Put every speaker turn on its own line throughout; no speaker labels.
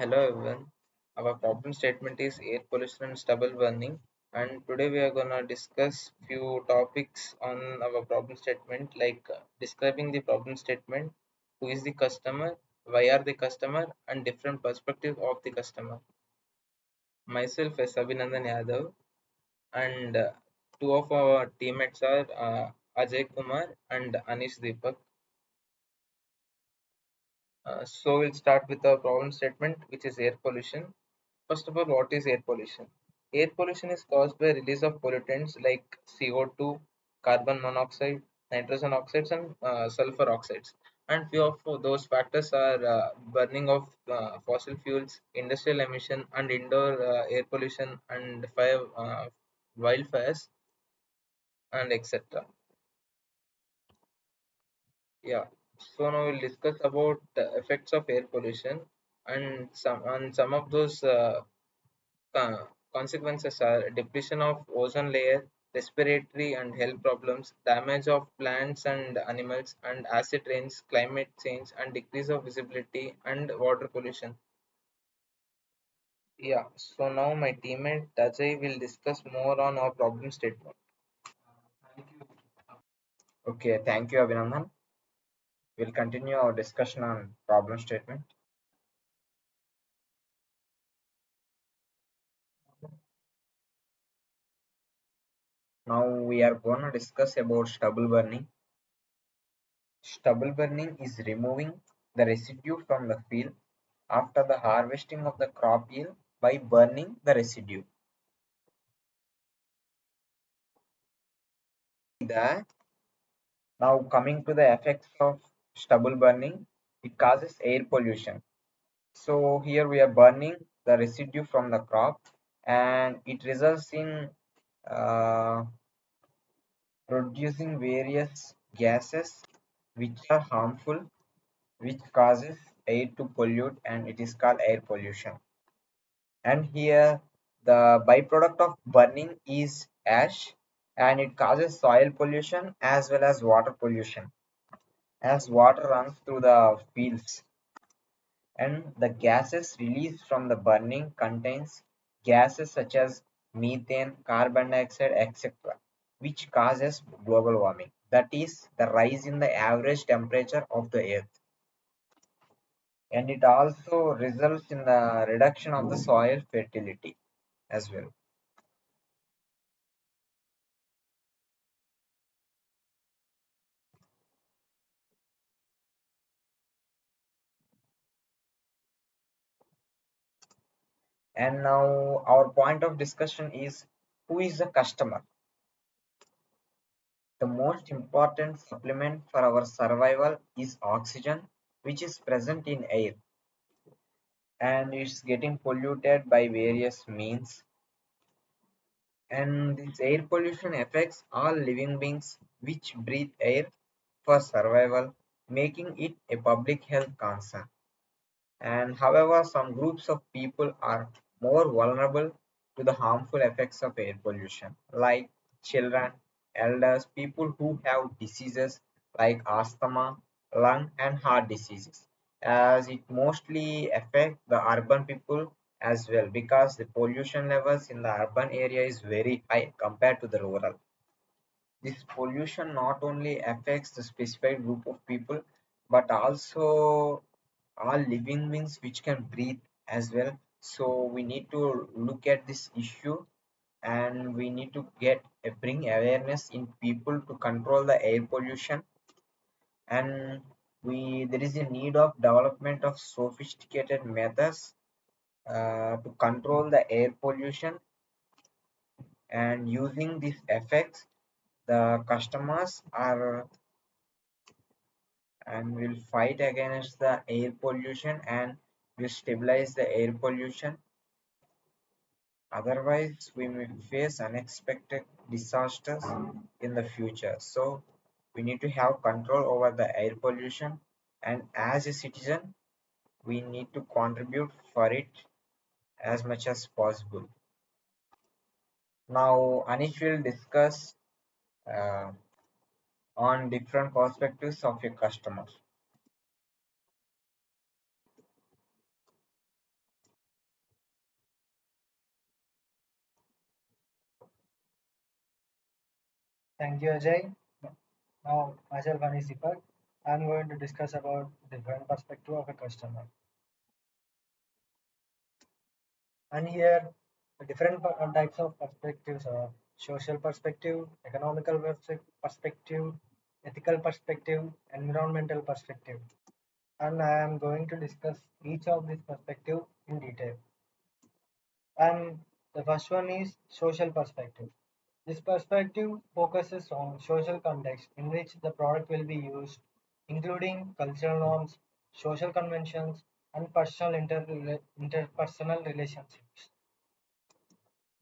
Hello everyone. Our problem statement is air pollution and stubble burning, and today we are gonna discuss few topics on our problem statement, like describing the problem statement, who is the customer, why are the customer, and different perspective of the customer. Myself as Abhinandan Yadav, and two of our teammates are Ajay Kumar and Anish Deepak. So we'll start with the problem statement, which is air pollution. First of all, what is air pollution? Air pollution is caused by release of pollutants like CO2, carbon monoxide, nitrogen oxides, and sulfur oxides. And few of those factors are burning of fossil fuels, industrial emission, and indoor air pollution, and wildfires, and etc. Yeah. So now we'll discuss about the effects of air pollution, and some of those consequences are depletion of ozone layer, respiratory and health problems, damage of plants and animals, and acid rains, climate change, and decrease of visibility and water pollution. Yeah, so now my teammate Ajay will discuss more on our problem statement.
Okay, thank you, Abhinandan. We'll continue our discussion on problem statement. Now we are going to discuss about stubble burning. Stubble burning is removing the residue from the field after the harvesting of the crop yield by burning the residue. The Now coming to the effects of stubble burning, it causes air pollution. So here we are burning the residue from the crop, and it results in uh, producing various gases which are harmful, which causes air to pollute, and it is called air pollution. And here the byproduct of burning is ash, and it causes soil pollution as well as water pollution, as water runs through the fields, and the gases released from the burning contains gases such as methane, carbon dioxide, etc., which causes global warming, that is the rise in the average temperature of the earth. And it also results in the reduction of the soil fertility as well. And now our point of discussion is, who is the customer? The most important supplement for our survival is oxygen, which is present in air, and it's getting polluted by various means. And this air pollution affects all living beings which breathe air for survival, making it a public health concern. And however, some groups of people are more vulnerable to the harmful effects of air pollution, like children, elders, people who have diseases like asthma, lung, and heart diseases, as it mostly affect the urban people as well, because the pollution levels in the urban area is very high compared to the rural. This pollution not only affects the specified group of people, but also all living beings which can breathe as well. So we need to look at this issue, and we need to bring awareness in people to control the air pollution. And we there is a need of development of sophisticated methods to control the air pollution, and using these effects the customers are and will fight against the air pollution and will stabilize the air pollution. Otherwise, we may face unexpected disasters in the future. So, we need to have control over the air pollution, and as a citizen, we need to contribute for it as much as possible. Now, Anish will discuss uh, on different perspectives of your customers.
Thank you, Ajay. Now, myself, Aneesh Deepak. I'm going to discuss about different perspective of a customer. And here, the different types of perspectives are social perspective, economical perspective, ethical perspective, environmental perspective. And I am going to discuss each of these perspective in detail. And the first one is social perspective. This perspective focuses on social context in which the product will be used, including cultural norms, social conventions, and personal interpersonal relationships.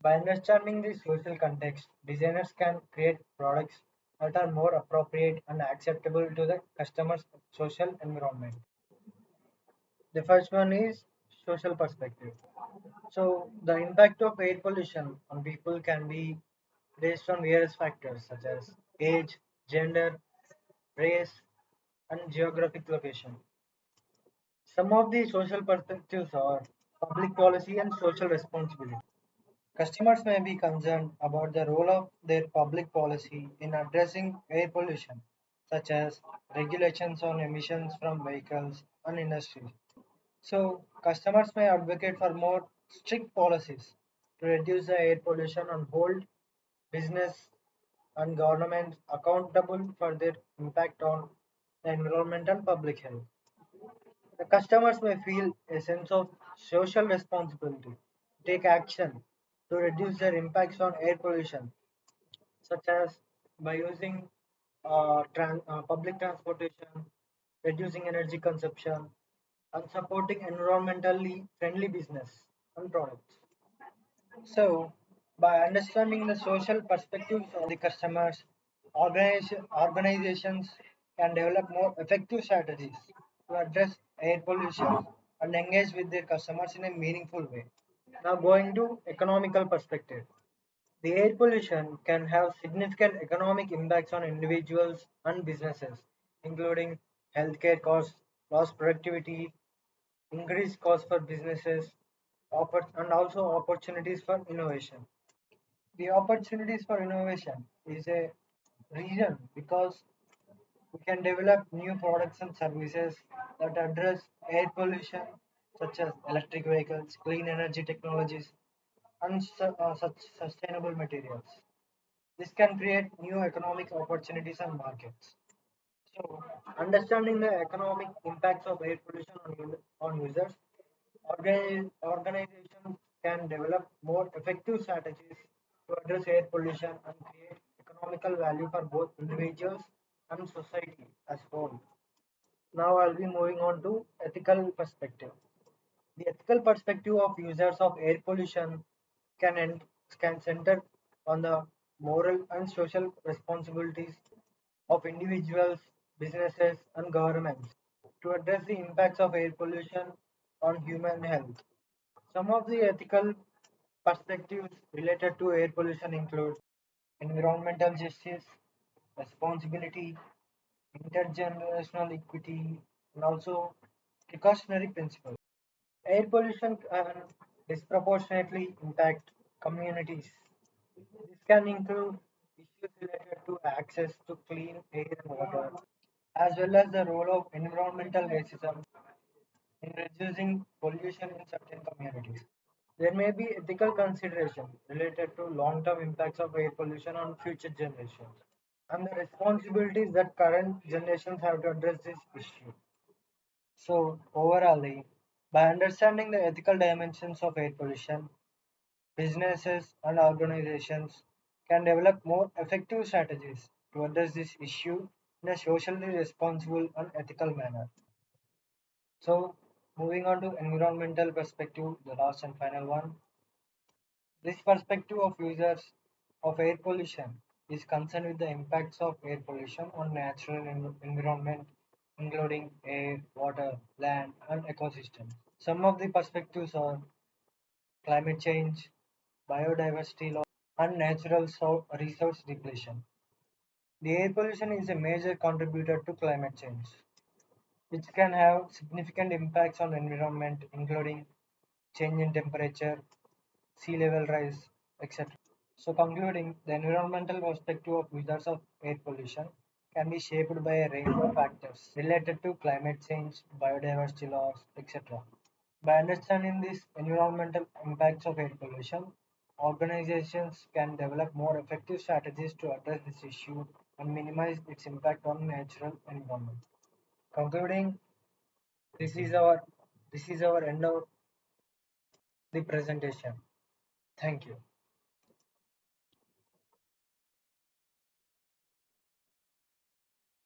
By understanding the social context, designers can create products that are more appropriate and acceptable to the customer's social environment. The first one is social perspective. So, the impact of air pollution on people can be based on various factors such as age, gender, race, and geographic location. Some of the social perspectives are public policy and social responsibility. Customers may be concerned about the role of their public policy in addressing air pollution, such as regulations on emissions from vehicles and industries. So, customers may advocate for more strict policies to reduce the air pollution and hold business and governments accountable for their impact on the environment and public health. The customers may feel a sense of social responsibility to take action to reduce their impacts on air pollution, such as by using public transportation, reducing energy consumption, and supporting environmentally friendly business and products. So, by understanding the social perspectives of the customers, organizations can develop more effective strategies to address air pollution and engage with their customers in a meaningful way. Now, going to economical perspective. The air pollution can have significant economic impacts on individuals and businesses, including healthcare costs, lost productivity, increased costs for businesses, and also opportunities for innovation. The opportunities for innovation is a reason because we can develop new products and services that address air pollution, such as electric vehicles, clean energy technologies, and such sustainable materials. This can create new economic opportunities and markets. So, understanding the economic impacts of air pollution on users, organizations can develop more effective strategies to address air pollution and create economical value for both individuals and society as whole. Now I'll be moving on to ethical perspective. The ethical perspective of users of air pollution can end, can center on the moral and social responsibilities of individuals, businesses, and governments to address the impacts of air pollution on human health. Some of the ethical perspectives related to air pollution include environmental justice, responsibility, intergenerational equity, and also precautionary principles. Air pollution can disproportionately impact communities. This can include issues related to access to clean air and water, as well as the role of environmental racism in reducing pollution in certain communities. There may be ethical considerations related to long-term impacts of air pollution on future generations and the responsibilities that current generations have to address this issue. So, overall, by understanding the ethical dimensions of air pollution, businesses and organizations can develop more effective strategies to address this issue in a socially responsible and ethical manner. So, moving on to environmental perspective, the last and final one. This perspective of users of air pollution is concerned with the impacts of air pollution on natural environment, including air, water, land, and ecosystems. Some of the perspectives are climate change, biodiversity loss, and natural resource depletion. The air pollution is a major contributor to climate change, which can have significant impacts on environment, including change in temperature, sea level rise, etc. So concluding, the environmental perspective of users of air pollution can be shaped by a range of factors related to climate change, biodiversity loss, etc. By understanding these environmental impacts of air pollution, organizations can develop more effective strategies to address this issue and minimize its impact on natural environment. Concluding, this is our this is our end of the presentation. Thank you.